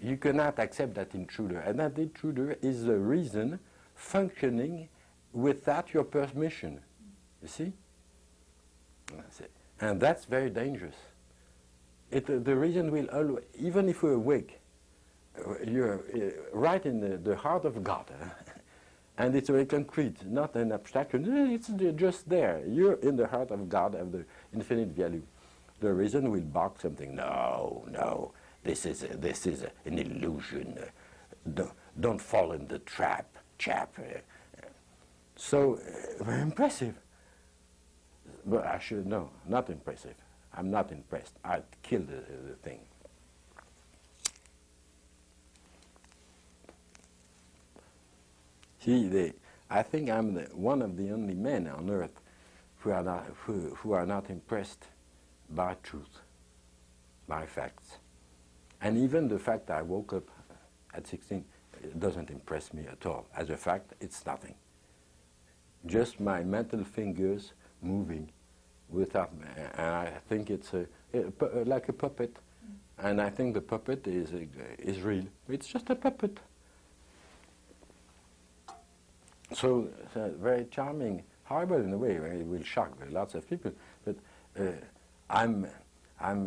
you cannot accept that intruder, and that intruder is the reason functioning without your permission. You see? And that's very dangerous. The reason will always, even if we're awake, you're right in the heart of God. And it's very concrete, not an abstraction. It's just there. You're in the heart of God, of the infinite value. The reason will bark something. No, no, this is an illusion. Don't fall in the trap, chap. So, very impressive. But I should know, not impressive. I'm not impressed. I'd kill the thing. See, I think I'm one of the only men on earth who are not impressed by truth, by facts. And even the fact I woke up at 16 doesn't impress me at all. As a fact, it's nothing. Just my mental fingers moving without, and I think it's like a puppet. And I think the puppet is real. It's just a puppet. So very charming, horrible in a way. It will shock lots of people. But I'm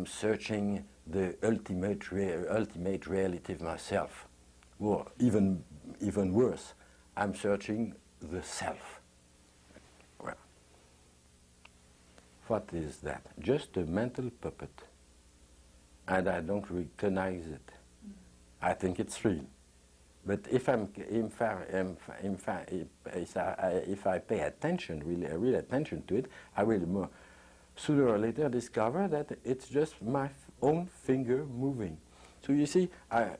searching the ultimate reality of myself, or even worse, I'm searching the self. Well, what is that? Just a mental puppet, and I don't recognize it. I think it's real. But if I pay attention, real attention to it, I will sooner or later discover that it's just my own finger moving. So you see, I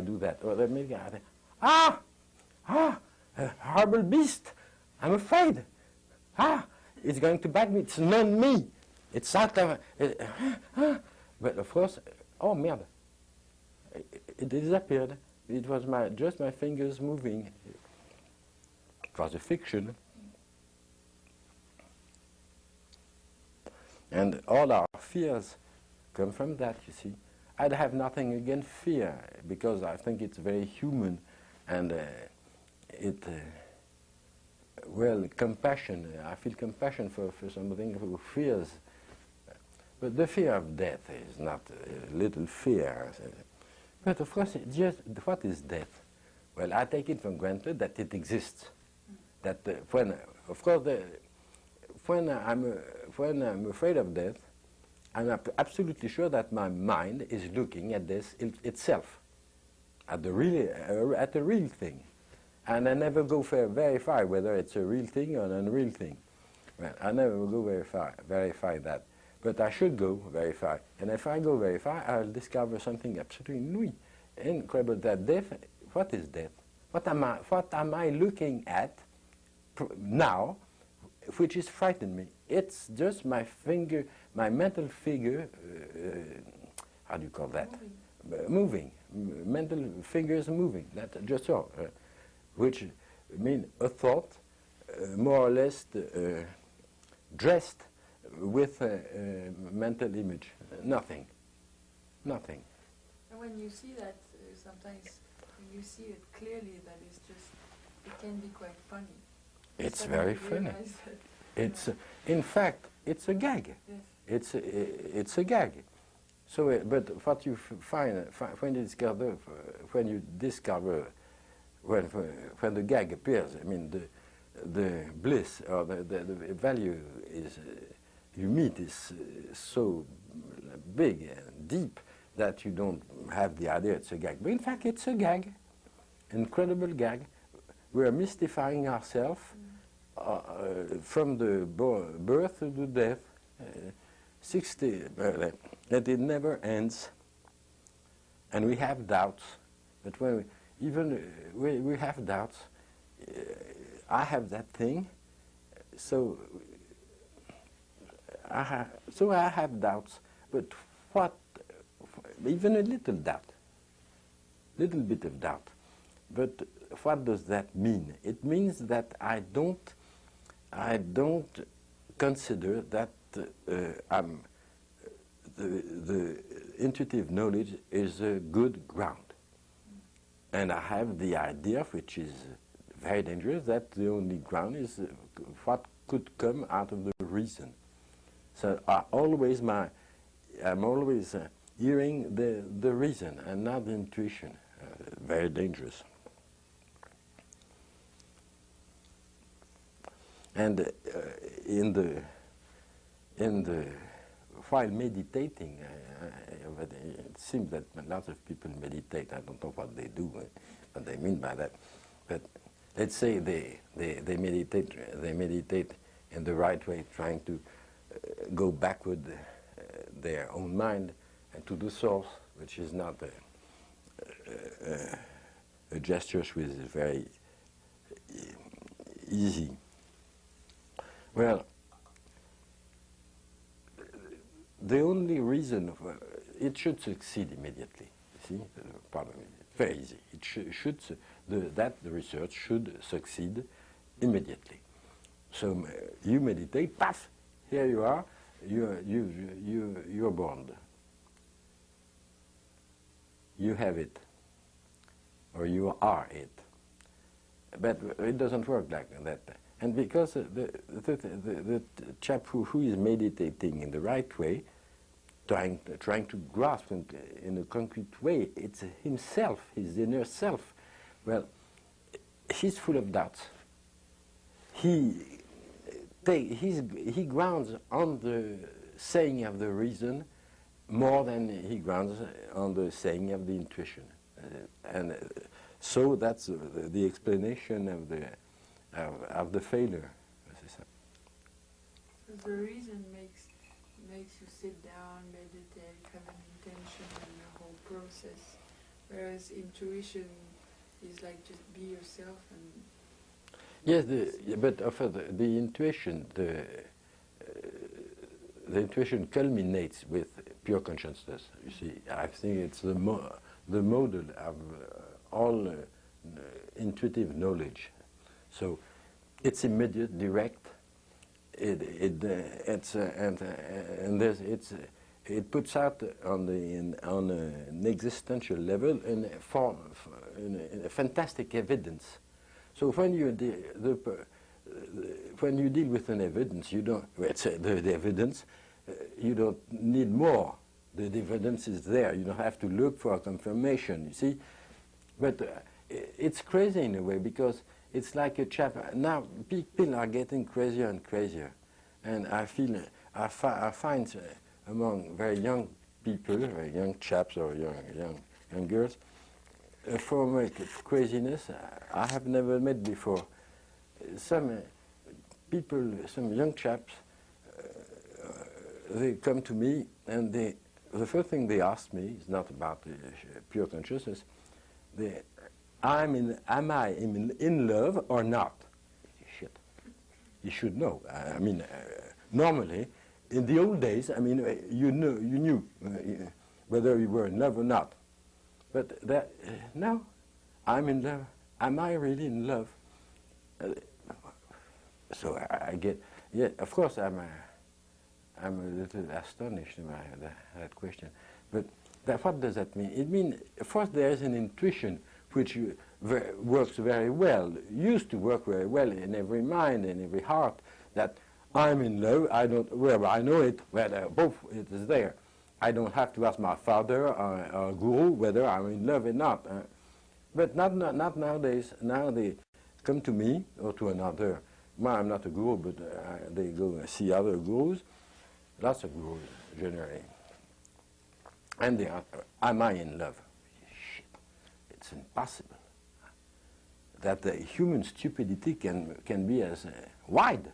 do that. Or maybe a horrible beast! I'm afraid. It's going to bite me. It's not me. It's out of. But of course, oh merde! It disappeared. It was just my fingers moving. It was a fiction. And all our fears come from that, you see. I'd have nothing against fear, because I think it's very human, and well, compassion. I feel compassion for somebody who fears. But the fear of death is not a little fear. But of course, what is death? Well, I take it for granted that it exists. That when I'm afraid of death, I'm absolutely sure that my mind is looking at this itself, at the real thing, and I never go very far, whether it's a real thing or an unreal thing. Well, I never go verify that. But I should go very far. And if I go very far, I'll discover something absolutely incredible. That death, what is death? What am I looking at now, which is frightening me? It's just my finger, my mental figure, how do you call that? Moving. Mental fingers moving. That's just all. Which mean a thought, more or less dressed with a mental image. Nothing. Nothing. And when you see that, sometimes you see it clearly that it's just, it can be quite funny. It's very funny. It's, in fact, it's a gag. Yes. It's a gag. So, but what you find when you discover when the gag appears, I mean the bliss or the value is you meet is so big and deep that you don't have the idea it's a gag. But in fact, it's a gag, incredible gag. We are mystifying ourselves from the birth to the death, 60, that it never ends. And we have doubts. But when we have doubts, I have that thing, so I have doubts, but what, even a little doubt, little bit of doubt, but what does that mean? It means that I don't consider that intuitive knowledge is a good ground. And I have the idea, which is very dangerous, that the only ground is what could come out of the reason. So I'm always hearing the reason and not the intuition. Very dangerous. And while meditating, it seems that lots of people meditate. I don't know what they do, what they mean by that. But let's say they meditate in the right way, trying to go backward their own mind and to the source, which is not a gesture which is very easy. Well, the only reason for it should succeed immediately. You see, the problem is very easy. It the research should succeed immediately. So you meditate, paf, here you are. You're born. You have it, or you are it. But it doesn't work like that. And because the chap who is meditating in the right way, trying to grasp in a concrete way, it's himself, his inner self. Well, he's full of doubts. He grounds on the saying of the reason more than he grounds on the saying of the intuition. So that's the explanation of the failure. So the reason makes you sit down, meditate, have an intention in the whole process, whereas intuition is like just be yourself and. Yes, but the intuition, the intuition culminates with pure consciousness. You see, I think it's the model of all intuitive knowledge. So it's immediate, direct. It puts out on an existential level in a fantastic evidence. So when you deal with an evidence, you don't. The evidence, you don't need more. The evidence is there. You don't have to look for a confirmation. You see, but it's crazy in a way because it's like a chap. Now people are getting crazier and crazier, and I find among very young people, very young chaps or young girls, a form of craziness I have never met before. Some people, some young chaps, they come to me and the first thing they ask me is not about pure consciousness. Am I in love or not? Shit. You should know. I mean, normally, in the old days, I mean, you knew whether you were in love or not. But now, I'm in love. Am I really in love? So I get, yeah, of course I'm a little astonished by that question. But what does that mean? It means, first there is an intuition which works very well, used to work very well in every mind, in every heart, that I'm in love, I know it, both it is there. I don't have to ask my father or guru whether I'm in love or not. But not nowadays. Now they come to me or to another. Well, I'm not a guru, but they go and see other gurus. Lots of gurus, generally. And they ask, am I in love? Shit, it's impossible. That the human stupidity can be as wide,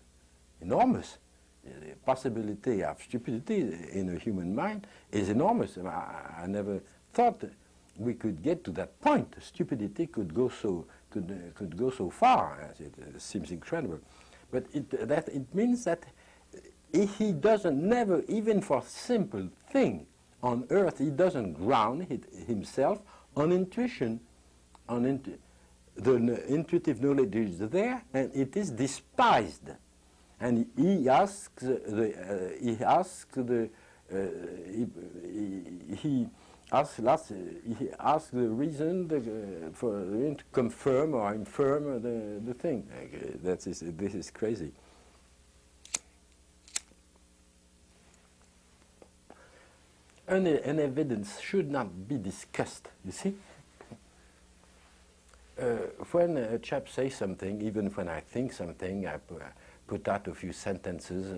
enormous. The possibility of stupidity in a human mind is enormous. I never thought we could get to that point. Stupidity could go so far. It seems incredible, but it means that he doesn't never, even for simple thing on earth, he doesn't ground himself on intuition. The intuitive knowledge is there, and it is despised. And he asks the he asked the reason for him to confirm or infirm the thing. This is crazy. An evidence should not be discussed, you see. When a chap says something, even when I think something, I put out a few sentences,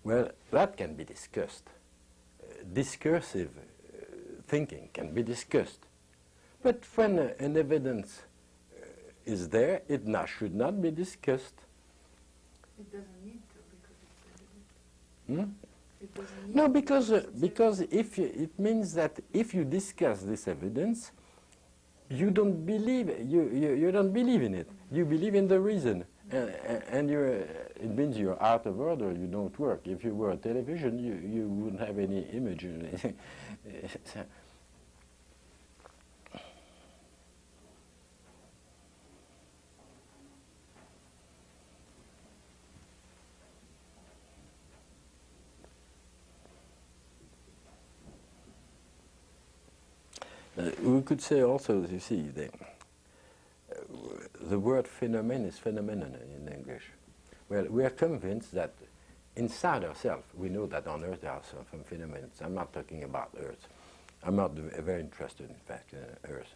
well, that can be discussed. Discursive thinking can be discussed. But when an evidence is there, it should not be discussed. It doesn't need to because it's evident. It doesn't need No, to because if it means that if you discuss this evidence, you don't believe you don't believe in it. You believe in the reason, and it means you're out of order. You don't work. If you were a television, you wouldn't have any image. We could say also, you see, the word phenomenon is phenomenon in English. Well, we are convinced that inside ourselves, we know that on Earth there are some phenomena. I'm not talking about Earth. I'm not very interested, in fact, in Earth.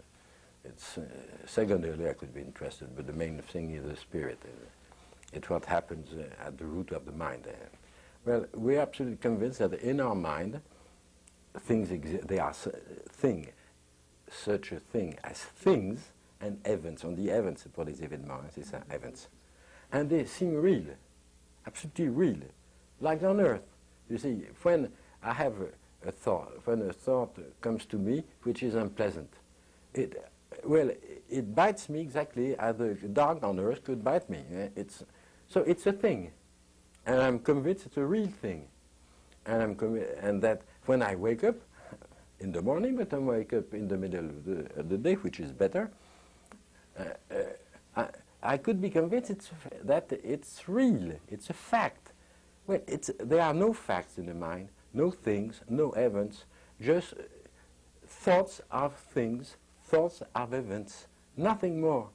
It's secondarily I could be interested, but the main thing is the spirit. It's what happens at the root of the mind. Well, we're absolutely convinced that in our mind, things exist. They are things. Such a thing as things and events. On the events, pour les événements, c'est ça, events. And they seem real, absolutely real, like on Earth. You see, when I have a thought, when a thought comes to me which is unpleasant, it bites me exactly as a dog on Earth could bite me. So it's a thing, and I'm convinced it's a real thing, and that when I wake up, in the morning, but I wake up in the middle of the day, which is better. I could be convinced that it's real. It's a fact. Well, there are no facts in the mind, no things, no events, just thoughts of things, thoughts of events, nothing more.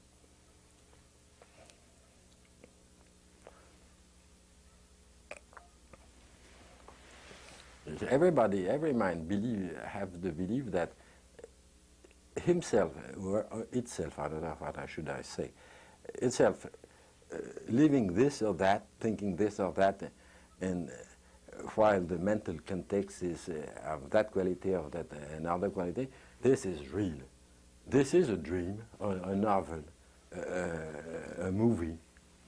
Every mind have the belief that himself or itself, I don't know what should I say, itself living this or that, thinking this or that, and while the mental context is of that quality or that another quality, this is real. This is a dream, a novel, a movie,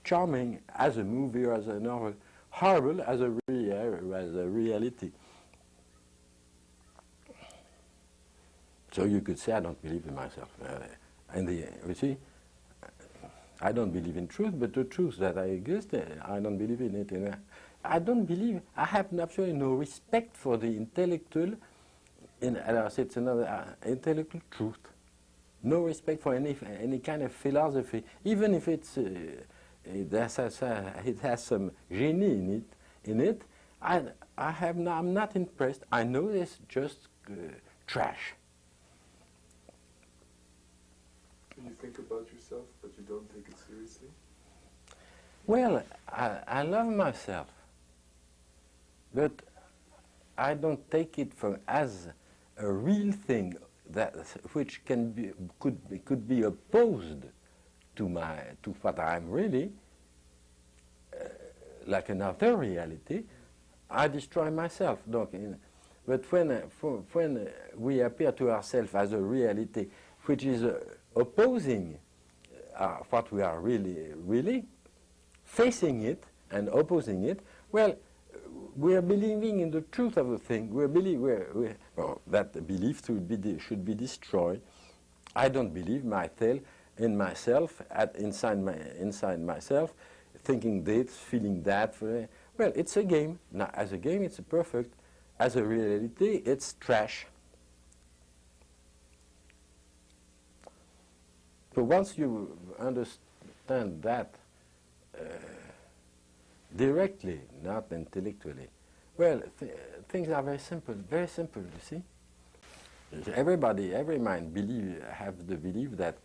charming as a movie or as a novel, horrible as a reality. So you could say, I don't believe in myself. You see, I don't believe in truth, but the truth that I exist, I don't believe in it. I don't believe, I have absolutely no respect for the intellectual, it's another intellectual truth. No respect for any kind of philosophy, even if it has some genie in it. I'm not impressed. I know it's just trash. You think about yourself, but you don't take it seriously? Well, I love myself, but I don't take it as a real thing which could be opposed to what I'm really, like another reality. I destroy myself. But when we appear to ourselves as a reality which is opposing what we are really, facing it and opposing it, well, we are believing in the truth of the thing. That belief should be destroyed. I don't believe in myself, inside myself, thinking this, feeling that. Well, it's a game. Now, as a game, it's perfect. As a reality, it's trash. So once you understand that directly, not intellectually, Well, things are very simple, you see. Everybody, every mind have the belief that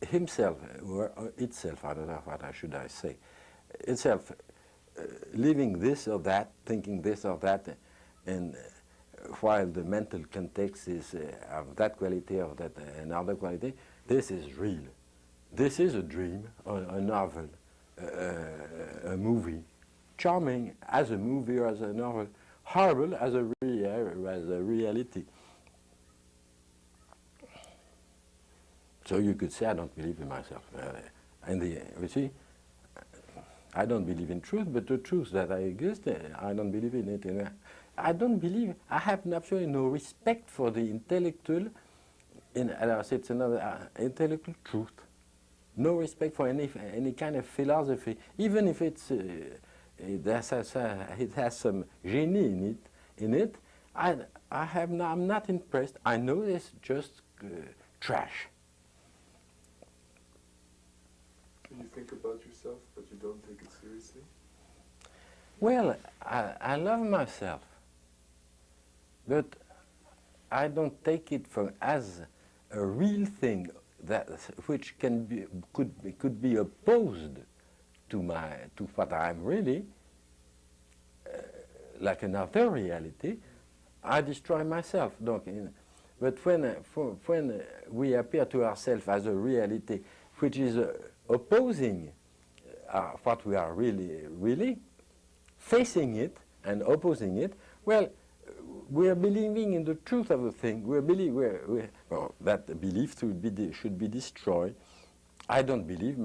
himself or itself, I don't know what should I say, itself living this or that, thinking this or that, and while the mental context is of that quality or that another quality, this is real. This is a dream, a novel, a movie, charming as a movie or as a novel, horrible as a reality. So you could say, I don't believe in myself. You see, I don't believe in truth, but the truth that I exist, I don't believe in it. And I don't believe, I have absolutely no respect for the intellectual, it's another intellectual truth. No respect for any kind of philosophy, even if it has some genie in it. I'm not impressed. I know it's just trash. You think about yourself, but you don't take it seriously? Well, I love myself, but I don't take it as a real thing which could be opposed to what I'm really, like another reality. I destroy myself. But when we appear to ourselves as a reality which is opposing what we are really, facing it and opposing it, well, we are believing in the truth of the thing. That belief should be destroyed. I don't believe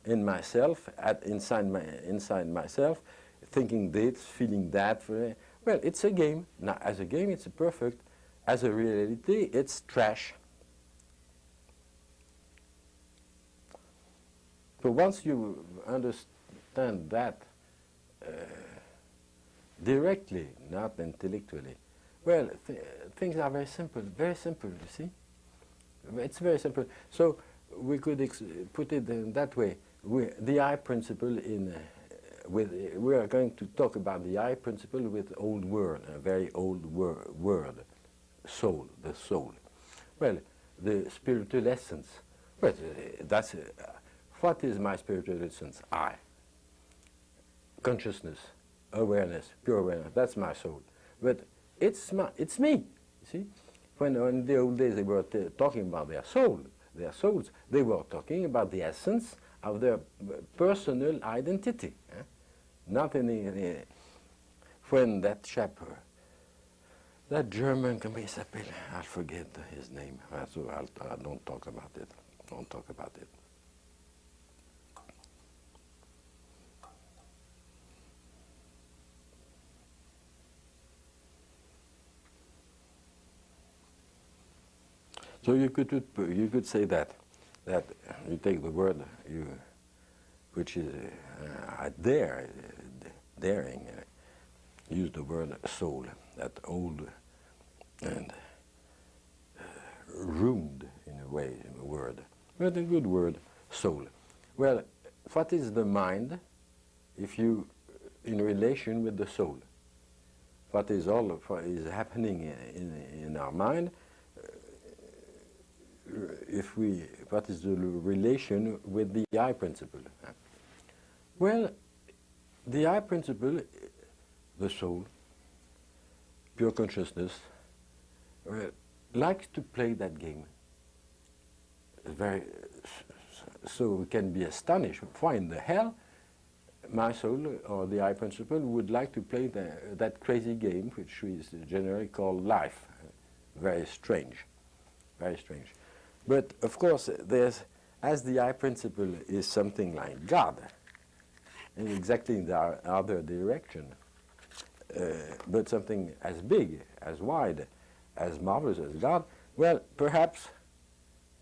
in myself, inside myself, thinking this, feeling that. Well, it's a game. Now, as a game, it's perfect. As a reality, it's trash. So once you understand that directly, not intellectually, well, things are very simple, you see? It's very simple. So we could put it in that way. The I principle we are going to talk about the I principle with old word, a very old word, soul, the soul. Well, the spiritual essence. Well, that's what is my spiritual essence? I. Consciousness, awareness, pure awareness. That's my soul. But it's me. You see, when in the old days they were talking about their souls, they were talking about the essence of their personal identity. Not any. When that chap, that German, I'll forget his name. So I don't talk about it. Don't talk about it. So you could say that you take the word which is daring, use the word soul, that old and ruined in a way word, but a good word, soul. Well, what is the mind if you in relation with the soul? What is happening in our mind? What is the relation with the I principle? Well, the I principle, the soul, pure consciousness, likes to play that game. So we can be astonished. Why in the hell my soul or the I principle would like to play that crazy game, which is generally called life? Very strange, very strange. But of course, as the I principle is something like God, in exactly the other direction, but something as big, as wide, as marvelous as God, well, perhaps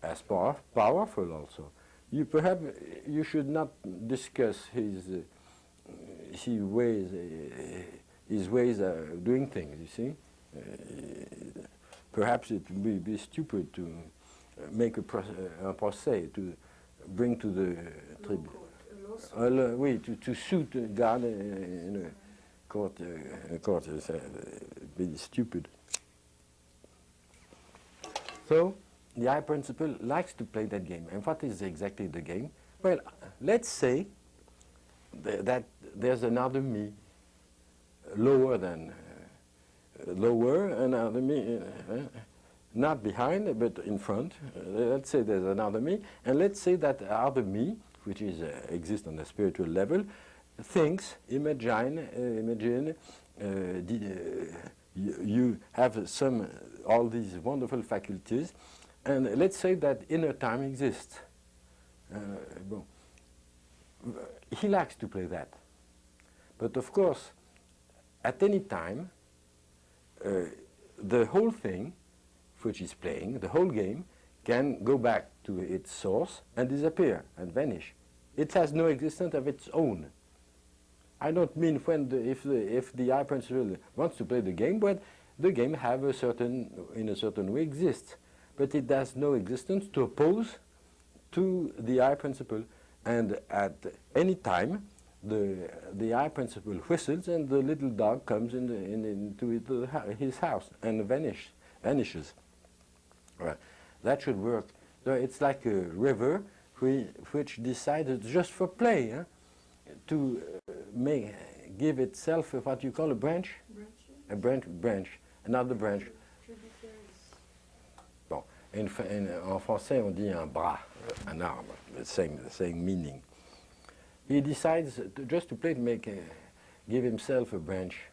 as powerful also. You should not discuss his ways of doing things, you see. Perhaps it would be stupid to make a procès, to bring to the tribunal. Oui, to suit God court is really stupid. So the I principle likes to play that game. And what is exactly the game? Well, let's say that there's another me, lower than lower, another me, not behind but in front. Let's say there's another me, and let's say that other me, which is exists on a spiritual level, thinks, imagine, you have all these wonderful faculties, and let's say that inner time exists. Bon. He likes to play that. But of course, at any time, the whole thing, which is playing, the whole game, can go back to its source and disappear and vanish. It has no existence of its own. I don't mean when if the I principle wants to play the game, but the game have in a certain way exists, but it has no existence to oppose to the I principle. And at any time, the I principle whistles, and the little dog comes into his house and vanishes. Right. That should work. So it's like a river which decided just for play to give itself what you call a branch. A branch, another branch. Bon, en français on dit un bras, un arbre, the same meaning. He decides just to play to give himself a branch.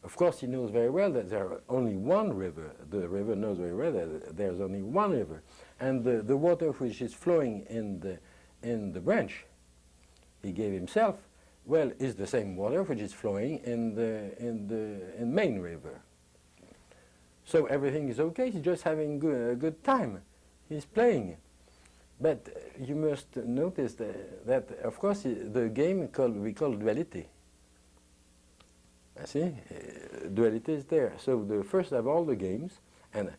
Of course, he knows very well that there is only one river. The river knows very well that there's only one river, and the water which is flowing in the branch, he gave himself, well, is the same water which is flowing in the main river. So everything is okay. He's just having a good time. He's playing. But you must notice that of course, the game we call duality. See, duality is there. So the first of all the games, and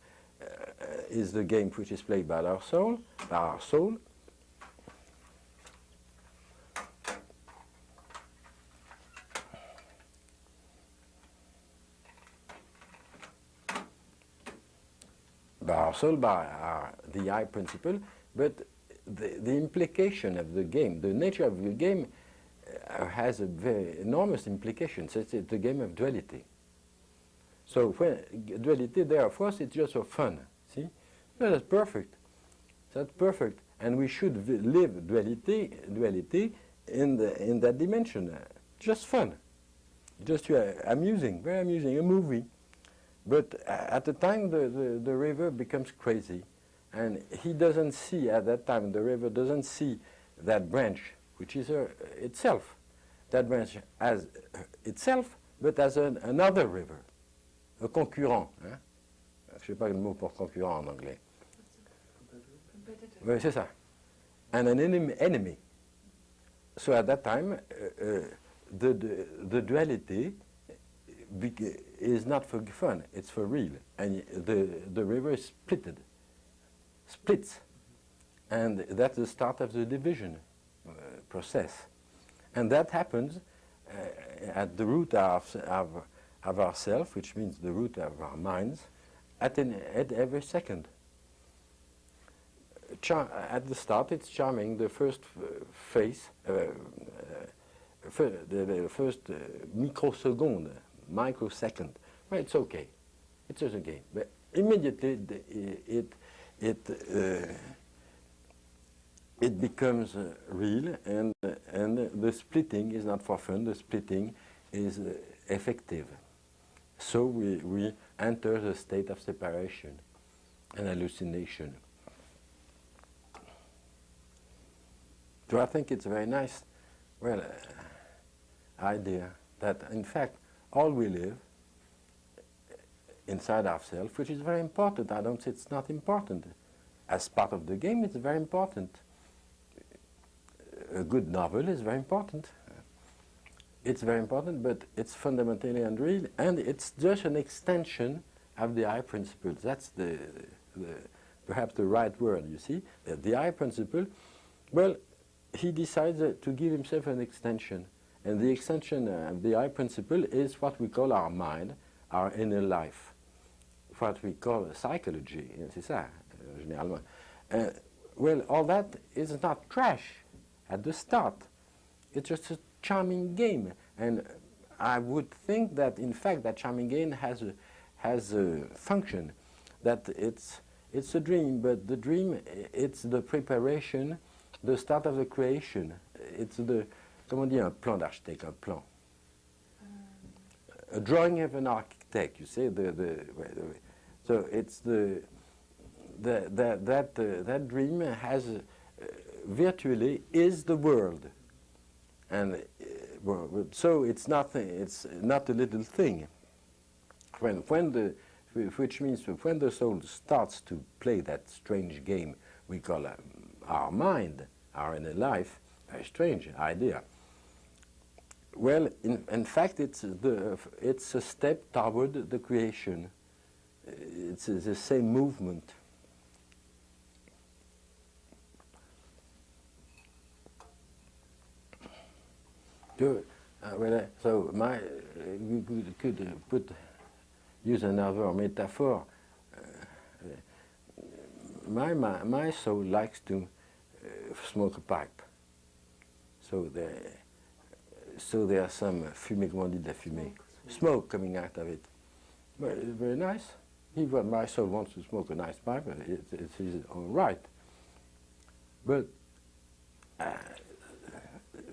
is the game which is played by our soul, by the I principle, but the implication of the game, the nature of the game has a very enormous implication. So it's a game of duality. So when duality there, of course, it's just for fun. See? Well, that's perfect. That's perfect. And we should live duality in that dimension. Just fun. Just amusing, very amusing, a movie. But at the time, the river becomes crazy. And he doesn't see, at that time, the river doesn't see that branch, which is itself. That branch as itself, but as another river, a concurrent. Hein? Je ne sais pas le mot pour concurrent en anglais. Oui, c'est ça. And an enemy. So at that time, the duality is not for fun, it's for real. And the river is splits. And that's the start of the division process. And that happens at the root of ourself, which means the root of our minds, at every second. At the start, it's charming. The first phase, the first microsecond. Well, it's okay. It's just a game. But immediately, it becomes real, and the splitting is not for fun. The splitting is effective. So we enter the state of separation and hallucination. So I think it's a very nice, well, idea that in fact all we live inside ourselves, which is very important. I don't say it's not important. As part of the game, it's very important. A good novel is very important. It's very important, but it's fundamentally unreal, and it's just an extension of the I principle. That's perhaps the right word, you see. The I principle, well, he decides to give himself an extension. And the extension of the I principle is what we call our mind, our inner life, what we call psychology. C'est ça, généralement. Well, all that is not trash at the start. It's just a charming game. And I would think that, in fact, that charming game has a function, that it's a dream, but the dream, it's the preparation, the start of the creation. It's the, comment on dit un plan d'architecte, un plan? A drawing of an architect, you say, so it's that dream has, virtually, is the world. And well, so it's nothing, it's not a little thing. Which means when the soul starts to play that strange game we call our mind, our inner life, a strange idea. Well, in fact, it's a step toward the creation. It's the same movement. So you could use another metaphor. My soul likes to smoke a pipe. So there's some fumée, comment on dit de la fumée? Smoke coming out of it. Very nice. Even my soul wants to smoke a nice pipe, it's all right. But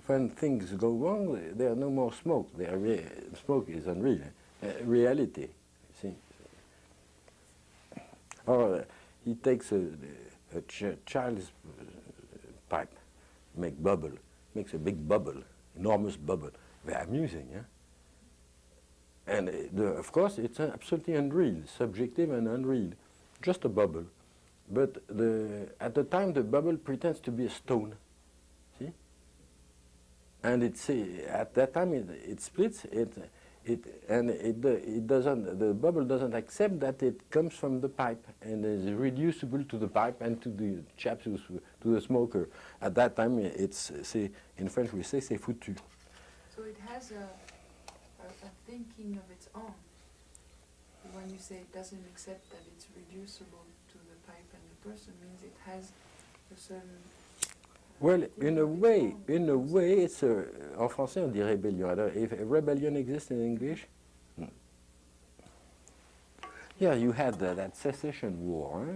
when things go wrong, there's no more smoke. Smoke is unreal. Reality, see. Or he takes a child's pipe, makes a big bubble, enormous bubble. Very amusing, yeah? And of course, it's absolutely unreal, subjective and unreal, just a bubble. But at the time, the bubble pretends to be a stone, see? And at that time, it splits, the bubble doesn't accept that it comes from the pipe and is reducible to the pipe and to the chaps, to the smoker. At that time, in French we say, c'est foutu. So it has a thinking of its own. When you say it doesn't accept that it's reducible to the pipe and the person, means it has a certain... Well, in a way, it's en français on dit rébellion. If rebellion exists in English, yeah, you had that secession war.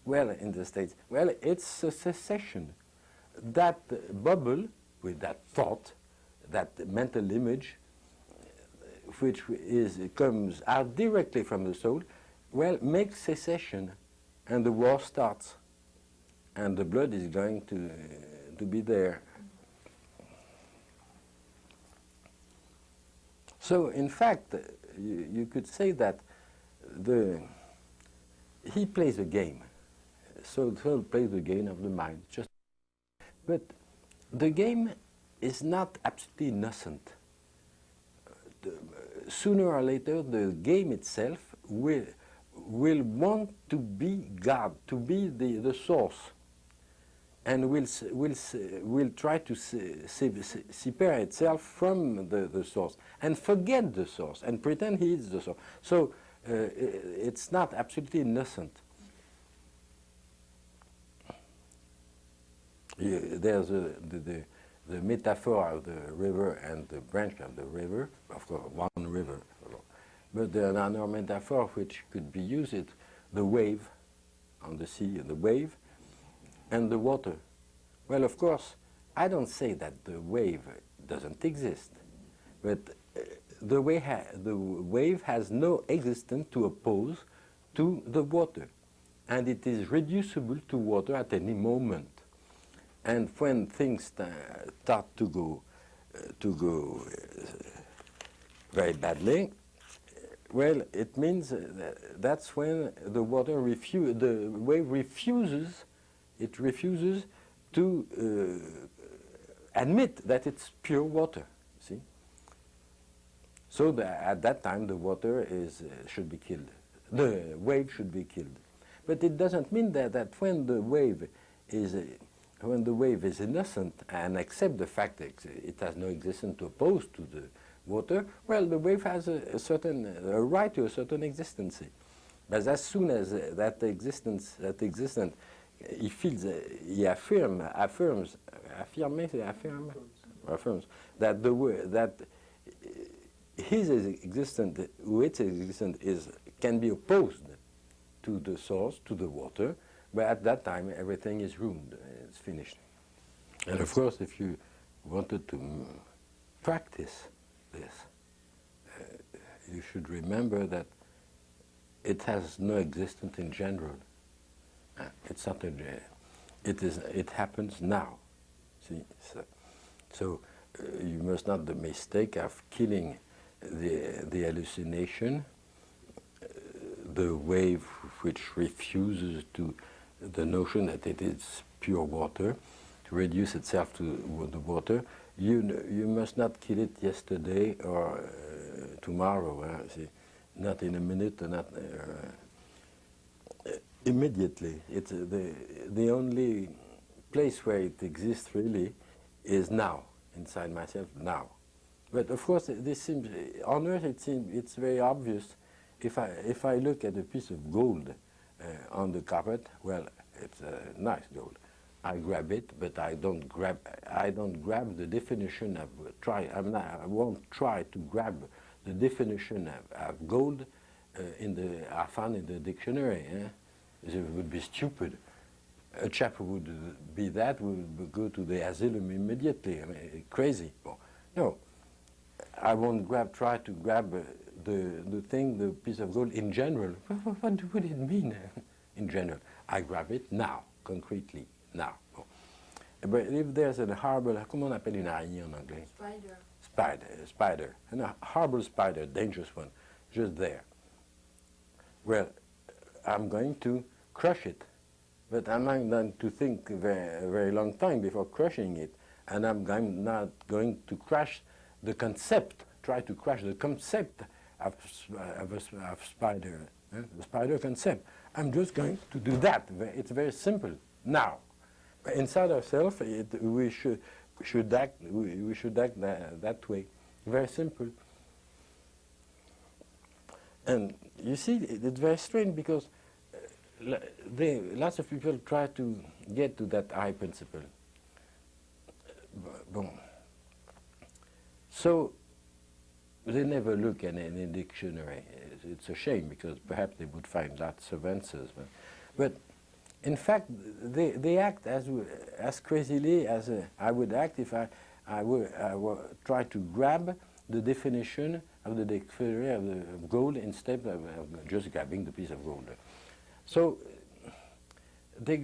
Well, in the States, well, it's a secession. That bubble with that thought, that mental image, which comes out directly from the soul, well, makes secession, and the war starts, and the blood is going to be there. So, in fact, you could say that he plays a game. So Soul plays the game of the mind. But the game is not absolutely innocent. Sooner or later, the game itself will want to be God, to be the source, and will try to separate itself from the source and forget the source and pretend he is the source. So it's not absolutely innocent. There's the metaphor of the river and the branch of the river, of course, one river. But there's another metaphor which could be used, the wave on the sea, the wave, and the water. Well, of course, I don't say that the wave doesn't exist, but the wave has no existence to oppose to the water, and it is reducible to water at any moment. And when things start to go very badly, well, it means that's when the wave refuses. It refuses to admit that it's pure water. See. So at that time, the water should be killed. The wave should be killed. But it doesn't mean that when the wave is when the wave is innocent and accept the fact that it has no existence to oppose to the water, well, the wave has a right to a certain existence. But as soon as that existence, he feels, he affirms that his existence, its existence can be opposed to the source, to the water, but at that time everything is ruined, it's finished. And of course, if you wanted to practice this, you should remember that it has no existence in general. It's not it happens now. See, so you must not the mistake of killing the hallucination, the wave which refuses to the notion that it is pure water, to reduce itself to the water. You must not kill it yesterday or tomorrow. See, not in a minute, or not immediately. It's the only place where it exists really is now, inside myself now. But of course, this seems on Earth. It's very obvious. If I look at a piece of gold on the carpet, well, it's nice gold. I grab it, but I don't grab the definition of try. I won't try to grab the definition of gold I found in the dictionary. It would be stupid. A chap who would be that would go to the asylum immediately. I mean, crazy. Well, no, I won't try to grab the piece of gold in general. What would it mean in general? I grab it now, concretely, now. Bon. But if there's a horrible, comment on appelle une araignée en anglais? Spider. And a horrible spider, dangerous one, just there. Well, I'm going to crush it. But I'm not going to think a very long time before crushing it. And I'm not going to crush the concept, try to crush the concept of spider, the spider concept. I'm just going to do that. It's very simple now. Inside ourselves, we should act that way. Very simple. And you see, it's very strange because lots of people try to get to that high principle. Bon. So they never look in any dictionary. It's a shame because perhaps they would find lots of answers. But in fact, they act as crazily as I would act if I would try to grab the definition of the dictionary of gold instead of just grabbing the piece of gold. So they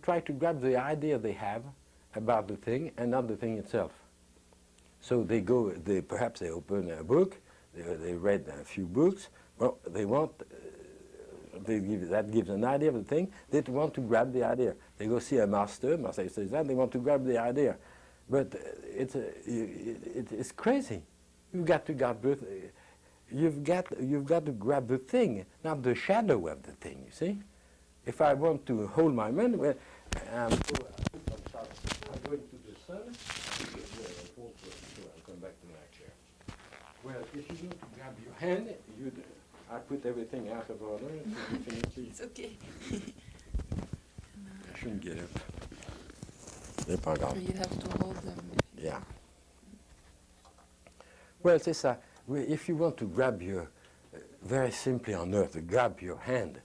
try to grab the idea they have about the thing and not the thing itself. So perhaps they open a book, they read a few books. Well, that gives an idea of the thing. They want to grab the idea. They go see a master says that, they want to grab the idea. But it's crazy. You've got to grab to grab the thing, not the shadow of the thing, you see? If I want to hold my mind, well, I'm going to the sun. I'll come back to my chair. Well, if you want to grab your hand, I put everything out of order. It's okay. I shouldn't get up. C'est pas grave. So you have to hold them. Yeah. Well, c'est ça. If you want to grab very simply on earth, grab your hand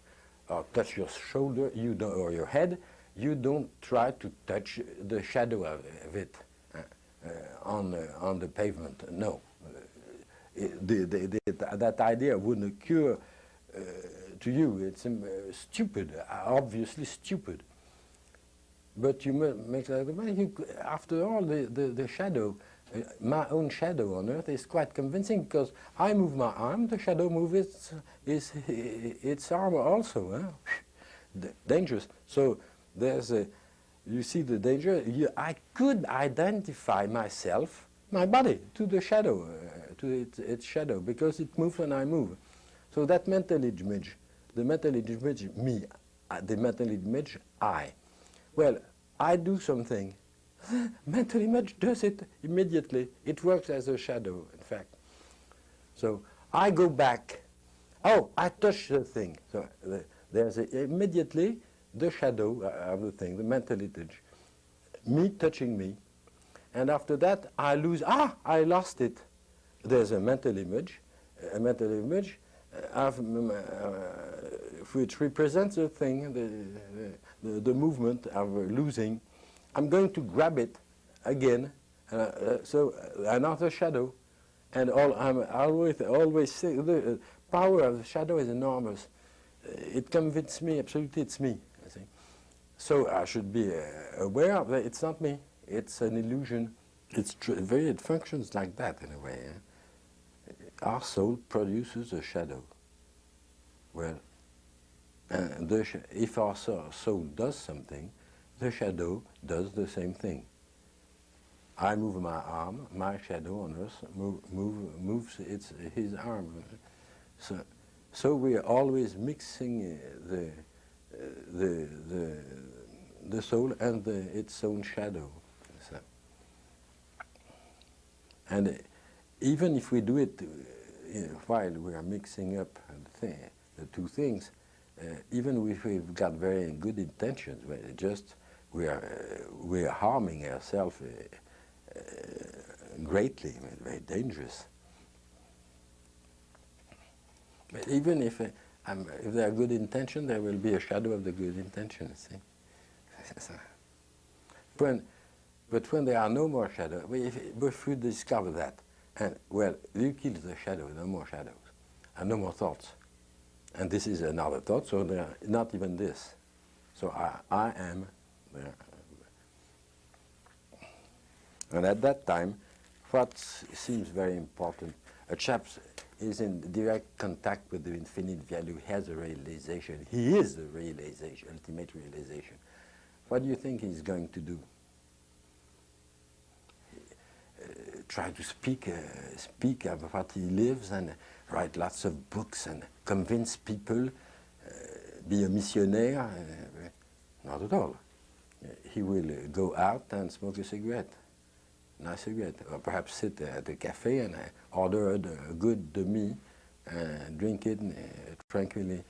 or touch your shoulder, or your head, you don't try to touch the shadow of it on the pavement. No. That idea wouldn't occur to you. It's stupid, obviously stupid. But you make like after all, the shadow, my own shadow on earth is quite convincing because I move my arm, the shadow moves its arm also. Dangerous. So there's you see the danger. I could identify myself, my body, to the shadow, to its shadow, because it moves when I move. So that mental image, the mental image me, the mental image I. Well, I do something. Mental image does it immediately. It works as a shadow, in fact. So I go back. Oh, I touch the thing. So there's immediately the shadow of the thing, the mental image, me touching me. And after that, I lose, I lost it. There's a mental image which represents the thing, the movement of losing. I'm going to grab it again, so another shadow. And I'm always say the power of the shadow is enormous. It convinces me absolutely it's me. I think. So I should be aware of that. It's not me. It's an illusion. It functions like that in a way. Our soul produces a shadow. Well, if our soul does something, the shadow does the same thing. I move my arm, my shadow on earth moves his arm. So we are always mixing the soul and its own shadow. So, and even if we do it while we are mixing up the two things, even if we've got very good intentions, we are harming ourselves greatly, very dangerous. But even if there are good intentions, there will be a shadow of the good intention. See, but when there are no more shadows, if we discover that, and well, you kill the shadow, no more shadows, and no more thoughts, and this is another thought, so there are not even this. So I am there. And at that time, what seems very important, a chap is in direct contact with the infinite value, he has a realization, he is the realization, ultimate realization. What do you think he's going to do? Try to speak of what he lives and write lots of books and convince people, be a missionaire? Not at all. He will go out and smoke a cigarette. Nice cigarette, or perhaps sit at a cafe and order a good demi, drink it tranquilly,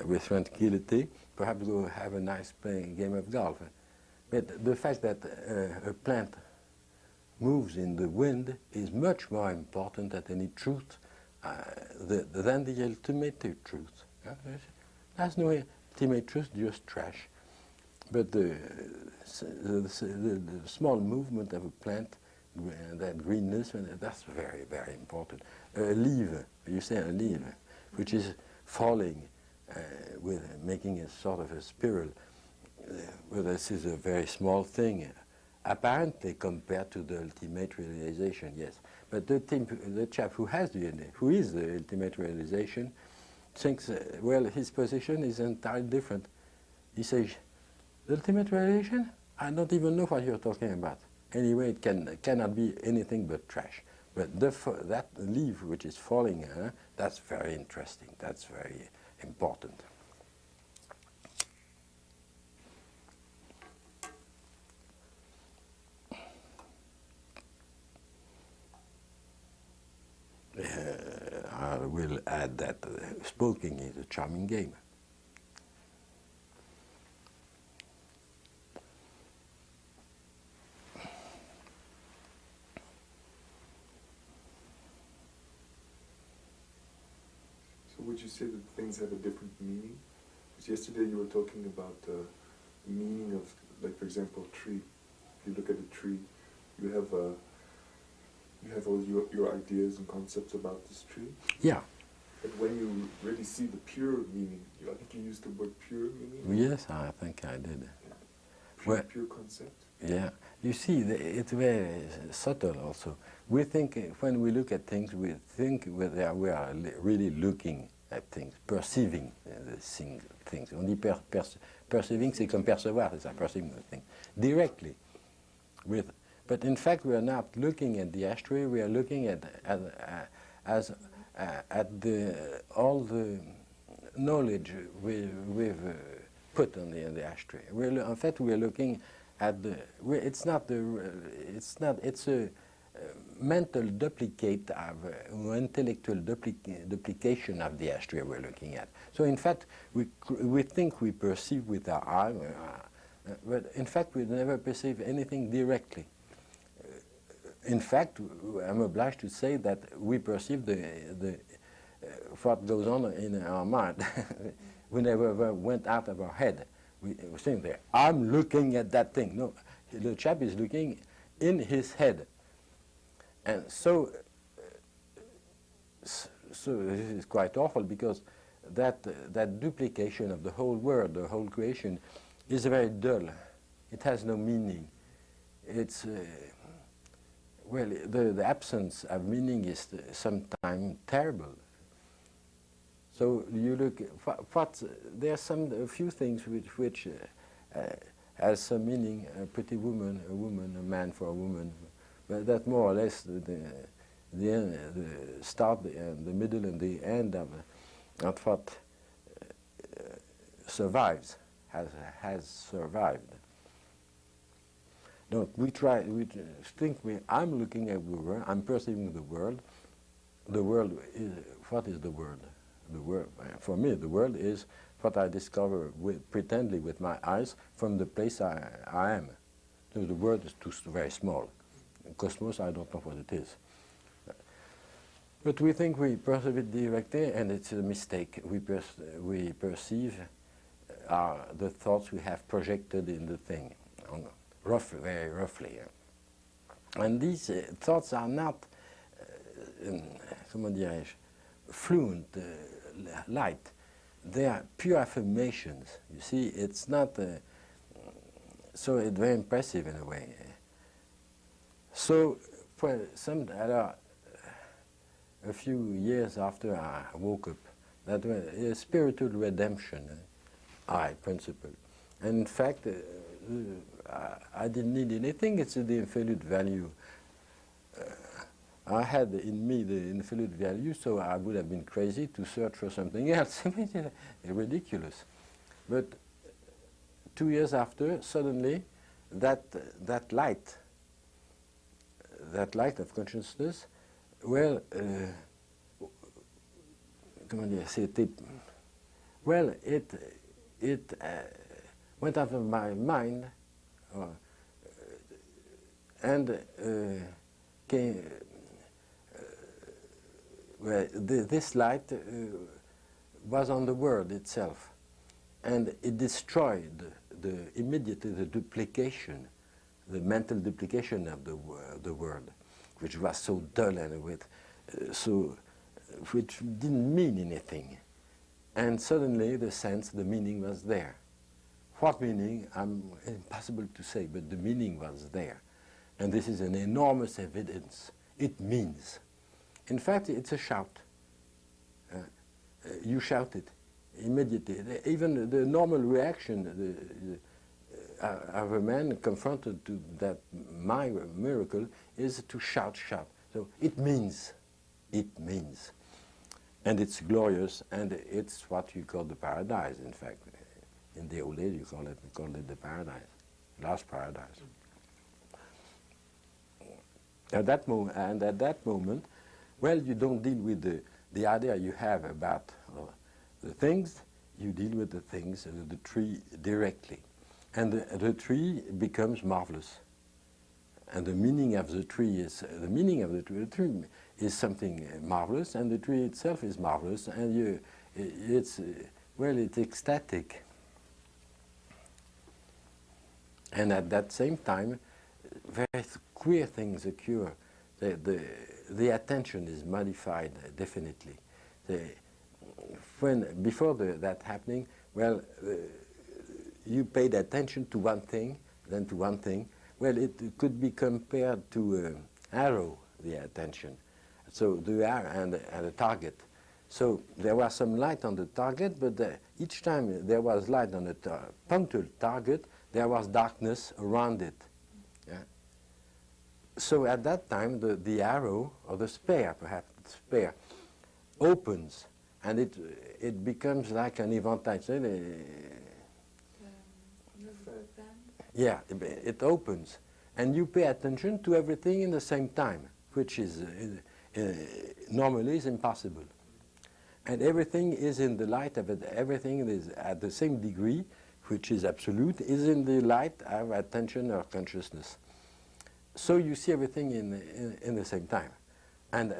with tranquility, perhaps go have a nice game of golf. But the fact that a plant moves in the wind is much more important than any truth, than the ultimate truth. There's no ultimate truth, just trash. But the small movement of a plant, that greenness, that's very, very important. A leaf, you say a leaf, which is falling, making a sort of a spiral. Well, this is a very small thing, apparently compared to the ultimate realization, yes. But the chap who is the ultimate realization, thinks, well, his position is entirely different. He says, the ultimate realization? I don't even know what you're talking about. Anyway, it cannot be anything but trash. But that leaf which is falling, that's very interesting. That's very important. I will add that smoking is a charming game. Would you say that things have a different meaning? Because yesterday you were talking about the meaning of, like, for example, a tree. If you look at a tree, you have all your ideas and concepts about this tree. Yeah. But when you really see the pure meaning, I think you used the word pure meaning? Yes, I think I did. Yeah. Pure concept? Yeah. You see, it's very subtle also. We think, when we look at things, we think we are really looking at things, perceiving things. On dit perceiving, c'est comme percevoir, c'est ça, perceiving the thing. Directly. But in fact, we are not looking at the ashtray, we are looking at all the knowledge we've put on the ashtray. In fact, we are looking at the, it's not the, it's a mental duplicate of, intellectual duplication of the ashtray we're looking at. So in fact, we think we perceive with our eye, but in fact we never perceive anything directly. In fact, I'm obliged to say that we perceive what goes on in our mind. We never went out of our head. We were saying there, I'm looking at that thing. No, the chap is looking in his head. And so this is quite awful, because that duplication of the whole world, the whole creation, is very dull. It has no meaning. It's, well, the absence of meaning is sometimes terrible. So you look, there are a few things which has some meaning, a pretty woman, a man for a woman, but that more or less the start, the middle and the end of what survives, has survived. No, we think I'm looking at the world, I'm perceiving the world. The world is, what is the world? The world, for me, the world is what I discover pretending with my eyes from the place I am. So the world is very small. Cosmos, I don't know what it is. But we think we perceive it directly, and it's a mistake. We perceive the thoughts we have projected in the thing, very roughly. And these thoughts are not, comment dirais-je, fluent, light. They are pure affirmations. You see, it's not, so it's very impressive in a way. So, for a few years after I woke up, that was a spiritual redemption, principle. And in fact, I didn't need anything. It's the infinite value. I had in me the infinite value, so I would have been crazy to search for something else. Ridiculous. But 2 years after, suddenly, that light of consciousness, well, comment dire, well, it went out of my mind, and came. Well, this light was on the world itself, and it destroyed immediately the duplication, the mental duplication of the world, which was so dull and which didn't mean anything. And suddenly the meaning was there. What meaning? Impossible to say, but the meaning was there. And this is an enormous evidence. It means. In fact, it's a shout. You shout it immediately. Even the normal reaction of a man confronted to that miracle is to shout. So it means. And it's glorious, and it's what you call the paradise, in fact. In the old days, you call it the paradise, last paradise. At that moment, well, you don't deal with the idea you have about the things, you deal with the things, the tree directly. And the tree becomes marvelous. And the meaning of the tree is, the tree is something marvelous, and the tree itself is marvelous, and it's ecstatic. And at that same time, very queer things occur. The attention is modified definitely. Before that happening, well, you paid attention to one thing, then to one thing. Well, it could be compared to arrow, the attention. So the arrow and the target. So there was some light on the target, but each time there was light on the punctual target, there was darkness around it. Yeah? So at that time, the arrow, or the spear, perhaps, the spear, opens, and it becomes like an eventide. Yeah, it opens. And you pay attention to everything in the same time, which is normally is impossible. And everything is in the light of it. Everything is at the same degree, which is absolute, is in the light of attention or consciousness. So you see everything in the same time. And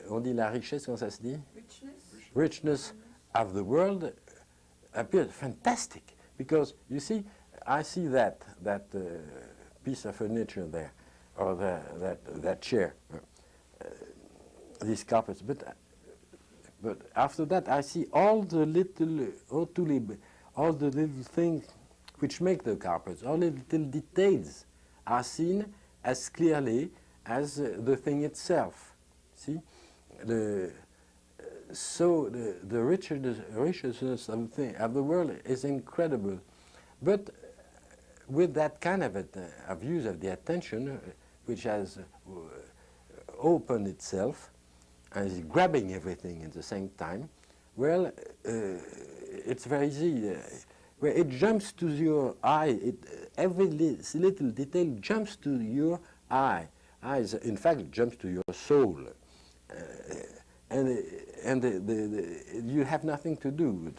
on dit la richesse, comment ça se dit? Richness of the world appears fantastic. Because you see, I see that piece of furniture there, or that chair, these carpets. But after that, I see all the little things which make the carpets. All the little details are seen as clearly as the thing itself. See, so the richness of the world is incredible. But with that kind of use of the attention, which has opened itself and is grabbing everything at the same time, well, it's very easy. Where it jumps to your eye, every little detail jumps to your eye. Eyes, in fact, jumps to your soul. And you have nothing to do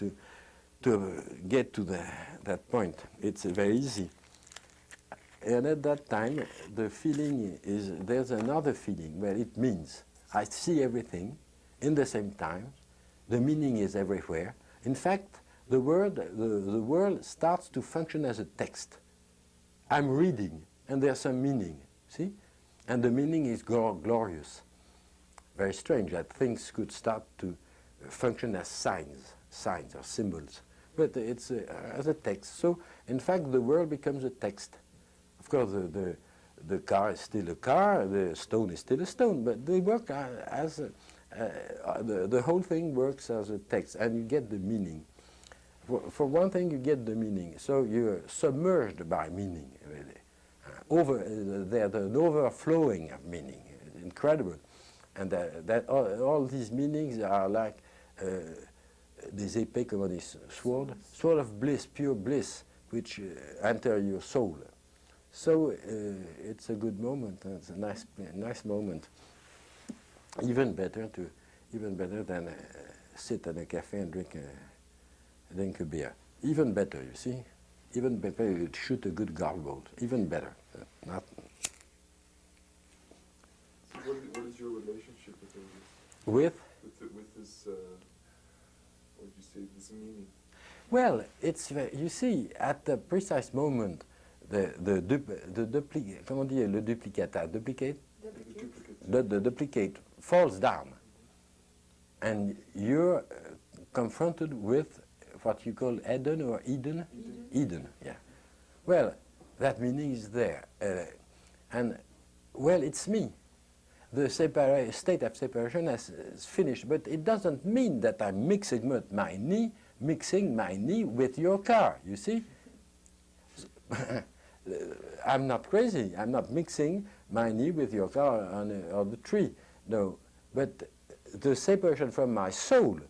to get to that point. It's very easy. And at that time, the feeling is, there's another feeling where it means I see everything in the same time. The meaning is everywhere. In fact, the world starts to function as a text. I'm reading, and there's some meaning, see? And the meaning is glorious. Very strange that things could start to function as signs or symbols. But it's as a text. So, in fact, the world becomes a text. Of course, the car is still a car, the stone is still a stone, but they work as the whole thing works as a text, and you get the meaning. For one thing, you get the meaning. So you're submerged by meaning, really. There's an overflowing of meaning. It's incredible. And that all these meanings are like des épées, comment on dit, sword of bliss, pure bliss, which enter your soul. So it's a good moment. It's a nice moment. Even better than sit at a cafe and drink a beer. Even better, you see. Even better, you shoot a good gargoyle. Even better. Not. So what is your relationship with all this? With this, what would you say, this meaning? Well, it's you see, at the precise moment, the duplicate falls down, and you're confronted with what you call Eden or Eden? Eden, yeah. Well, that meaning is there. And, well, it's me. The state of separation is finished, but it doesn't mean that I'm mixing my knee with your car, you see? I'm not crazy. I'm not mixing my knee with your car on the tree. No, but the separation from my soul,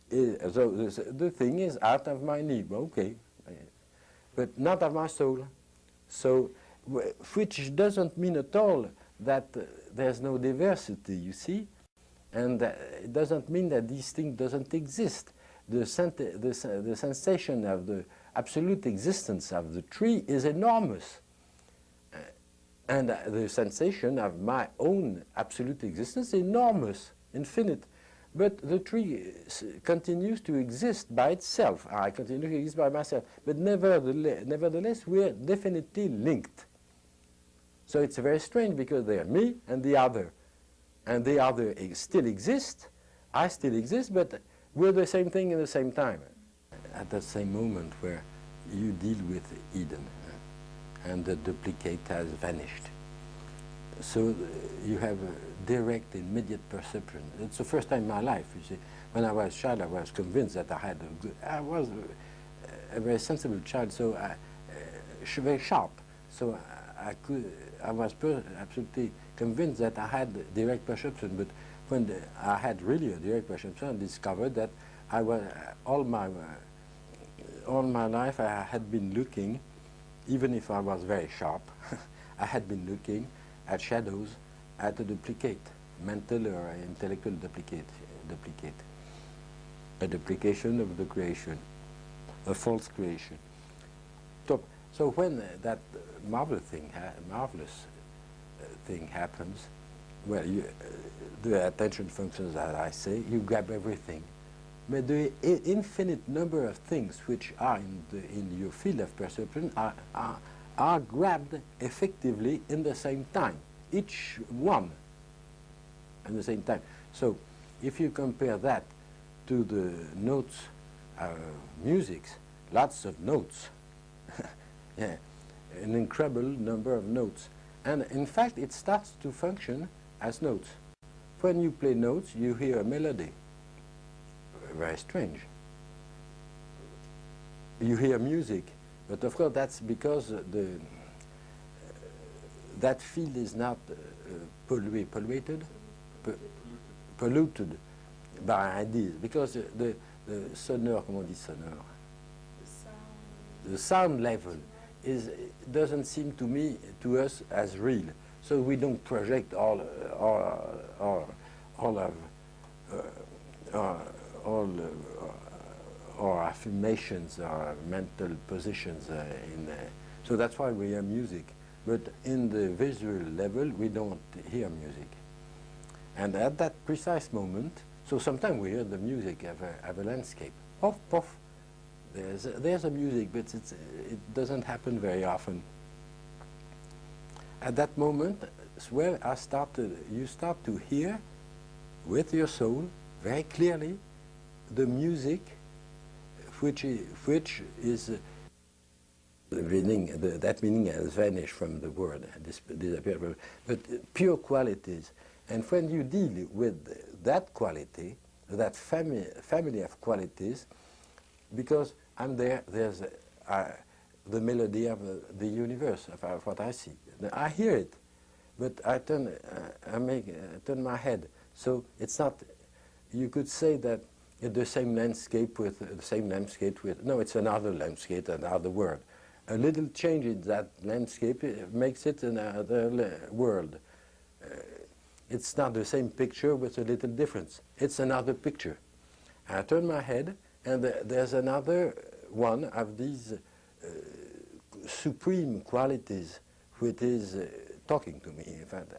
the thing is out of my knee, okay, but not of my soul. So, which doesn't mean at all that there's no diversity, you see, and it doesn't mean that these things doesn't exist. The sensation of the absolute existence of the tree is enormous, and the sensation of my own absolute existence is enormous, infinite. But the tree continues to exist by itself. I continue to exist by myself. But nevertheless, we are definitely linked. So it's very strange because they are me and the other. And the other still exists, I still exist, but we're the same thing at the same time. At the same moment where you deal with Eden and the duplicate has vanished. So you have a direct, immediate perception. It's the first time in my life, you see. When I was a child, I was convinced that I was a very sensible child, so very sharp. So I was absolutely convinced that I had direct perception. But when I had really a direct perception, I discovered that I was all my life I had been looking even if I was very sharp, I had been looking at shadows, at a duplicate, mental or intellectual duplicate, a duplication of the creation, a false creation. So when that marvelous thing happens, well, the attention functions, as I say, you grab everything. But the infinite number of things which are in your field of perception are grabbed effectively in the same time, each one at the same time. So if you compare that to the notes, musics, lots of notes, yeah, an incredible number of notes. And in fact, it starts to function as notes. When you play notes, you hear a melody. Very strange. You hear music, but of course that's because that field is not polluted by ideas, because the sonore, comment on dit sonore? The sound level doesn't seem to us as real. So we don't project all affirmations or mental positions so that's why we hear music. But in the visual level, we don't hear music. And at that precise moment, so sometimes we hear the music of a landscape. Puff, puff. There's a music, but it doesn't happen very often. At that moment, where you start to hear with your soul very clearly the music which is the meaning. That meaning has vanished from the word, disappeared. But pure qualities. And when you deal with that quality, that family of qualities, because I'm there's the melody of the universe, of what I see. I hear it, but I turn my head. So it's not, you could say that it's the same landscape with, no, it's another landscape, another world. A little change in that landscape makes it another world. It's not the same picture with a little difference. It's another picture. I turn my head, and there's another one of these supreme qualities which is talking to me. In fact,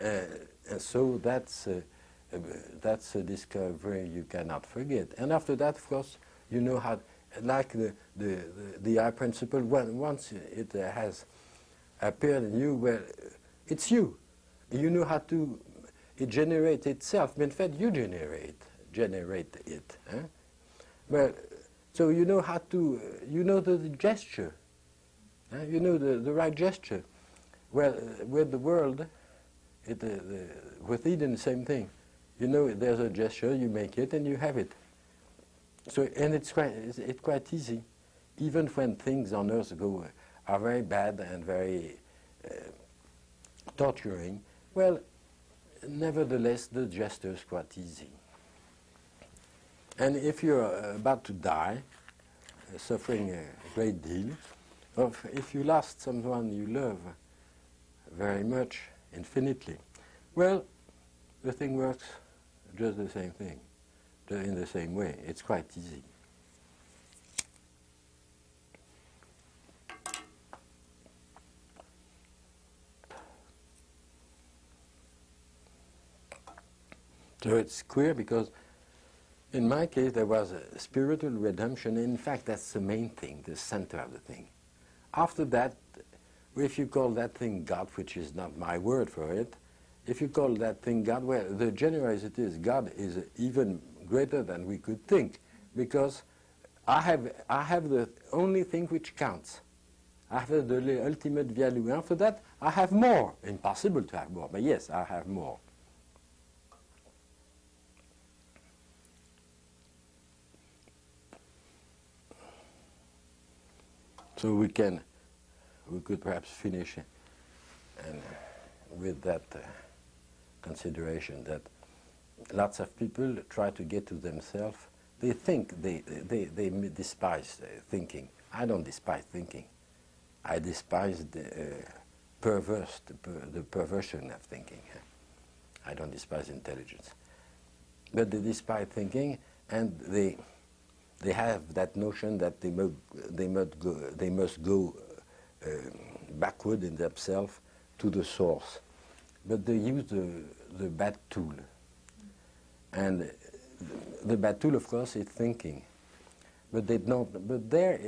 and so that's a discovery you cannot forget. And after that, of course, you know how, like the eye principle, once it has appeared in you, well, it's you. You know how to, it generates itself. But in fact, you generate it. Huh? Well, so you know how to, you know the gesture. You know the right gesture. Well, with the world, with Eden, the same thing. You know, there's a gesture, you make it, and you have it. So, and it's quite easy, even when things on earth are very bad and very torturing. Well, nevertheless, the gesture is quite easy. And if you're about to die, suffering a great deal, or if you lost someone you love very much, infinitely, well, the thing works just the same thing, in the same way. It's quite easy. So it's queer because in my case there was a spiritual redemption. In fact, that's the main thing, the center of the thing. After that, if you call that thing God, which is not my word for it, if you call that thing God, well, the generosity is God is even greater than we could think, because I have the only thing which counts. I have the ultimate value. After that, I have more. Impossible to have more, but yes, I have more. So we could perhaps finish and with that consideration that lots of people try to get to themselves. They think they despise thinking. I don't despise thinking. I despise the the perversion of thinking. I don't despise intelligence. But they despise thinking, and they have that notion that they must go backward in themselves to the source. But they use the bad tool. And the bad tool, of course, is thinking. But they don't. But there,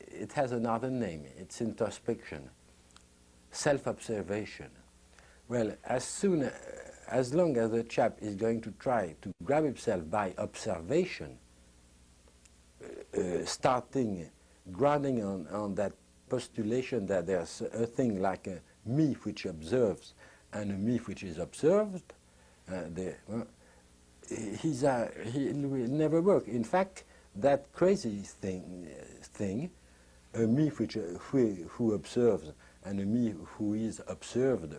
it has another name. It's introspection, self-observation. Well, as long as the chap is going to try to grab himself by observation, starting grounding on that postulation that there's a thing like a me which observes and a me which is observed, he will never work. In fact, that crazy thing, a me who observes and a me who is observed,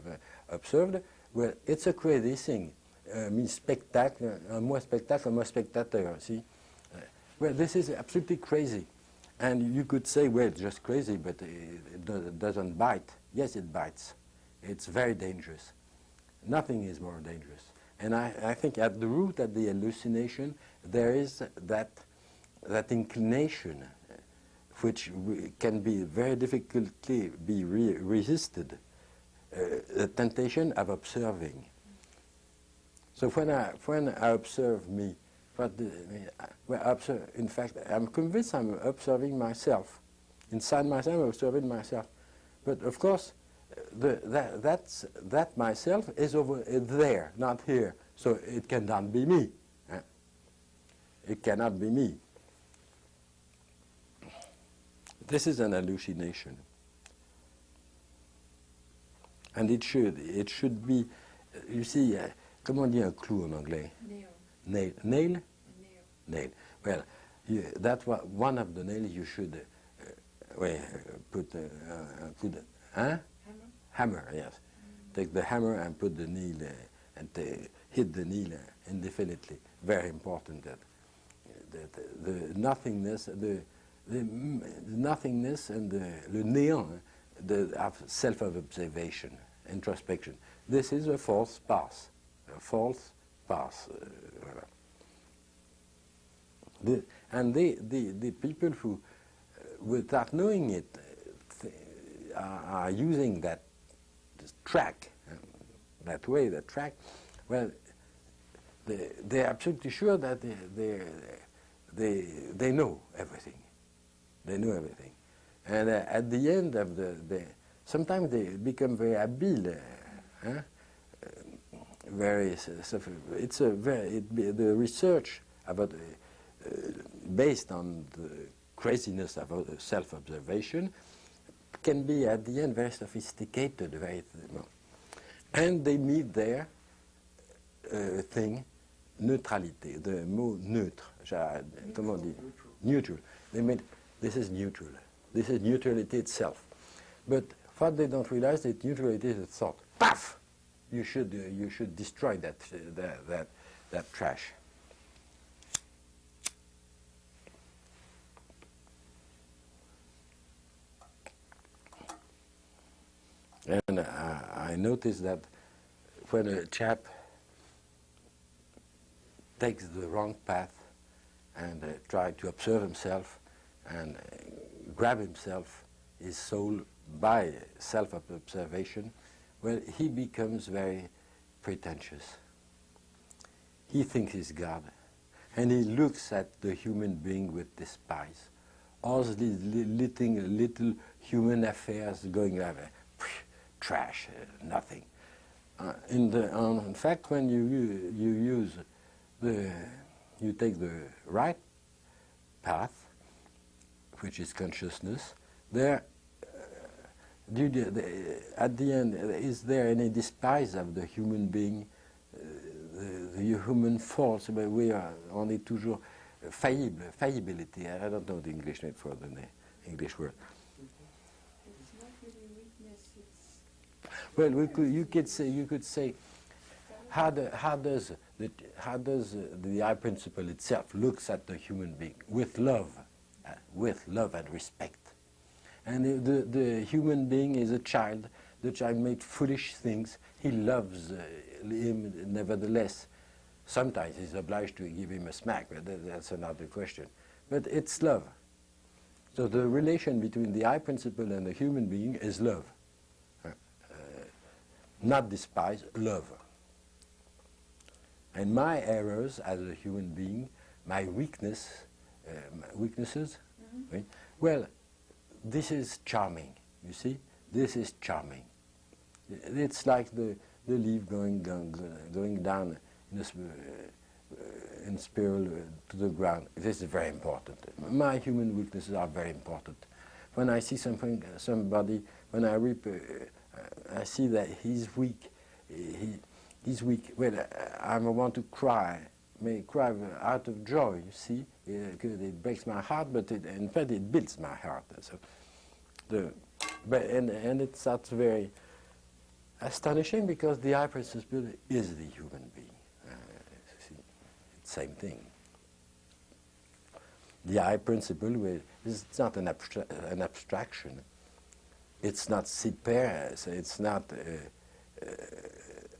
well, it's a crazy thing. Means spectacle, moi spectateur, see? Well, this is absolutely crazy. And you could say, well, it's just crazy, but it doesn't bite. Yes, it bites. It's very dangerous. Nothing is more dangerous. And I think at the root, at the hallucination, there is that inclination which can be very difficultly be resisted, the temptation of observing. So when I observe me, in fact, I'm convinced I'm observing myself. Inside myself, I'm observing myself. But of course, that myself is over there, not here. So it cannot be me. It cannot be me. This is an hallucination. And it should be, you see, comment on dit un clou en anglais? Nail. Nail? Nail. Well, that's what one of the nails you should put hammer, yes. Take the hammer and put the nail and hit the nail indefinitely. Very important that the nothingness, the nothingness and le néant of self-observation, introspection. This is a false path. A false path. And the people who, without knowing it, are using that track, that way, that track, well, they're absolutely sure that they know everything. They know everything. And at the end of sometimes they become very habile. The research about based on the craziness of self-observation can be at the end very sophisticated, and they meet their thing, neutralité, the mot neutre. Comment on dit? Neutral. They mean this is neutral. This is neutrality itself. But what they don't realize is neutrality is a thought. Paf! You should destroy that trash. And I noticed that when a chap takes the wrong path and tries to observe himself and grab himself, his soul, by self-observation, well, he becomes very pretentious. He thinks he's God, and he looks at the human being with despise. All these little human affairs going over, trash, nothing. In fact, when you take the right path, which is consciousness, there, at the end, is there any despise of the human being, the human faults? But we are only toujours fallibility. I don't know the English name for the English word. It's not really weakness. It's Well, you could say, how does the I principle itself looks at the human being with love and respect, And the human being is a child. The child made foolish things. He loves him nevertheless. Sometimes he's obliged to give him a smack, but that's another question. But it's love. So the relation between the I principle and the human being is love. Not despise, love. And my errors as a human being, my weaknesses, right? Well, this is charming, you see? This is charming. It's like the leaf going down in spiral to the ground. This is very important. My human weaknesses are very important. When I see somebody, when I reap, I see that he's weak. He's weak. Well, I want to cry, may cry out of joy, you see, because it breaks my heart, but in fact it builds my heart. So and it's that's very astonishing because the I principle is the human being. See, it's the same thing. The I principle is not an abstraction. It's not séparé. It's not,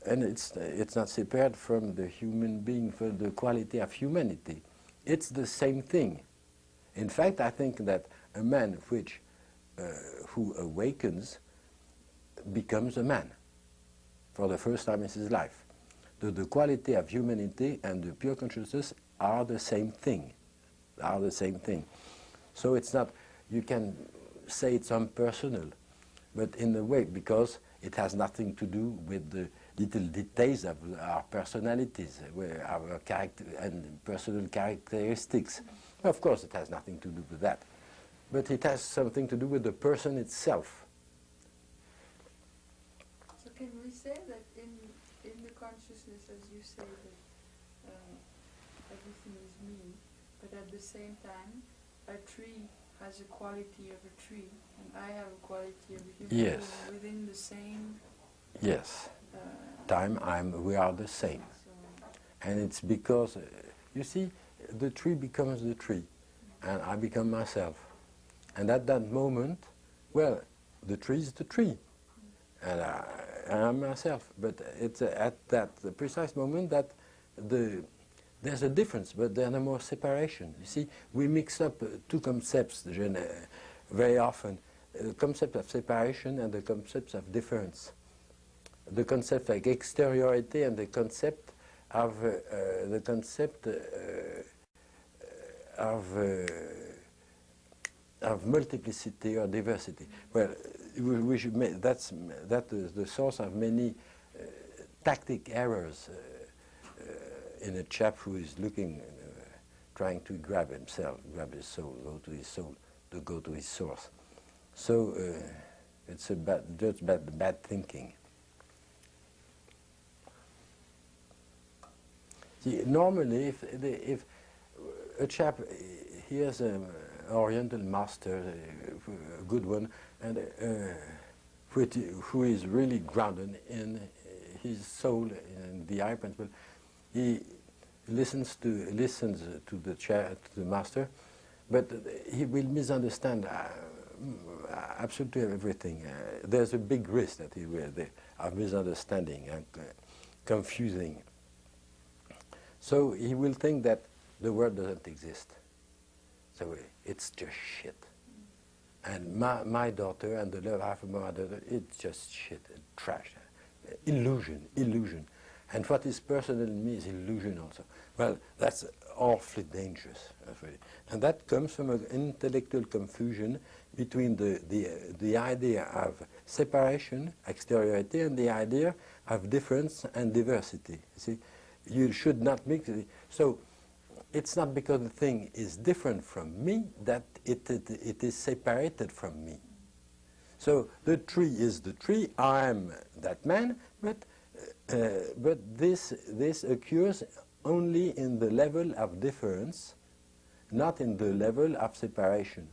and it's not separated from the human being, for the quality of humanity. It's the same thing. In fact, I think that a man who awakens becomes a man for the first time in his life. The quality of humanity and the pure consciousness are the same thing. Are the same thing. So it's not, you can say it's impersonal, but in a way, because it has nothing to do with the little details of our personalities, our character and personal characteristics. Of course, it has nothing to do with that, but it has something to do with the person itself. So can we say that in the consciousness, as you say, that everything is me, but at the same time, a tree has a quality of a tree, and I have a quality of a human Yes. being within the same. Yes. We are the same. So And it's because, you see, the tree becomes the tree, and I become myself. And at that moment, well, the tree is the tree, and I am myself. But it's at that precise moment that there's a difference, but there's no more separation. You see, we mix up two concepts very often, the concept of separation and the concepts of difference. The concept of exteriority and the concept of of multiplicity or diversity. Well, we should make that is the source of many tactic errors in a chap who is looking, trying to grab himself, grab his soul, go to his soul, to go to his source. So it's just bad thinking. See, normally, if a chap hears an Oriental master, a good one, and who is really grounded in his soul, in the I principle, he listens to the master, but he will misunderstand absolutely everything. There's a big risk that he will of misunderstanding and confusing. So he will think that the world doesn't exist. So it's just shit. And my daughter and the love half of my daughter, it's just shit, trash, illusion. And what is personal in me is illusion also. Well, that's awfully dangerous. And that comes from an intellectual confusion between the idea of separation, exteriority, and the idea of difference and diversity. See, you should not mix it. So it's not because the thing is different from me that it is separated from me. So the tree is the tree, I am that man, but this occurs only in the level of difference, not in the level of separation.